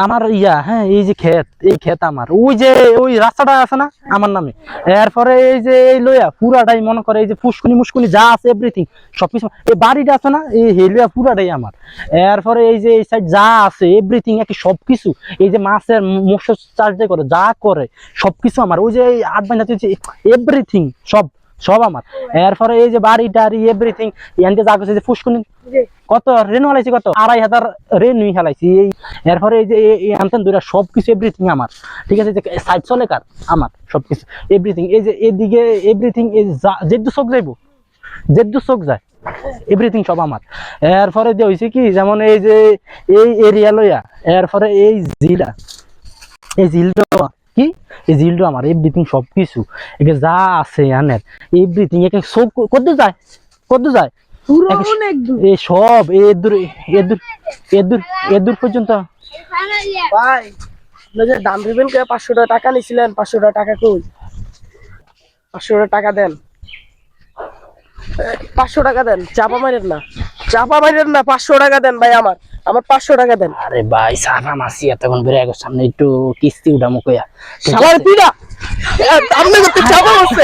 আমার ইয়া হ্যাঁ এই যে ক্ষেত এই ক্ষেত আমার ওই যে ওই রাস্তাটা আছে না আমার নামে এরপরে এই যে এই লইয়া পুরাটাই মনে করে এই যে ফুসকুনি মুসকুনি যা আছে এভরিথিং সবকিছু এই বাড়িটা আছে না এই হেলিয়া পুরাটাই আমার এরপরে এই যে এই সাইড যা আছে এভরিথিং একই সবকিছু এই যে মাছের মৎস্য চাষ যে করে যা করে সবকিছু আমার ওই যে আট বাইনা এভরিথিং সব সব আমার এরপরে এই যে বাড়ি টাড়ি এভরিথিং এনতে যা করছে যে ফুসকুনি কত রেনু হালাইছি কত 2500 রেনু হালাইছি এই এরপরে এই যে আনতেন দুইটা সবকিছু এভরিথিং আমার ঠিক আছে যে সাইড চলে কার আমার সবকিছু এভরিথিং এই যে এদিকে এভরিথিং যেদু চোখ যাইবো যেদু চোখ যায় এভরিথিং সব আমার এরপরে যে হয়েছে কি যেমন এই যে এই এরিয়া লইয়া এরপরে এই জিলা এই জিলটা কি এই জিলটা আমার এভরিথিং সবকিছু একে যা আছে আনের এভরিথিং একে চোখ কত যায় কত যায় এই সব এদুর এদুর এদুর এদুর পর্যন্ত ভাই দাম দিবেন কে 500 টাকা নিছিলেন 500 টাকা কই 500 টাকা দেন 500 টাকা দেন চাপা মারেন না 500 টাকা দেন ভাই আমার 500 টাকা দেন। আরে ভাই সারা মাসি এতক্ষণ বেড়ে গেছে সামনে একটু কিস্তি উঠামো কইয়া শালার পিড়া আপনি করতে চাপা হচ্ছে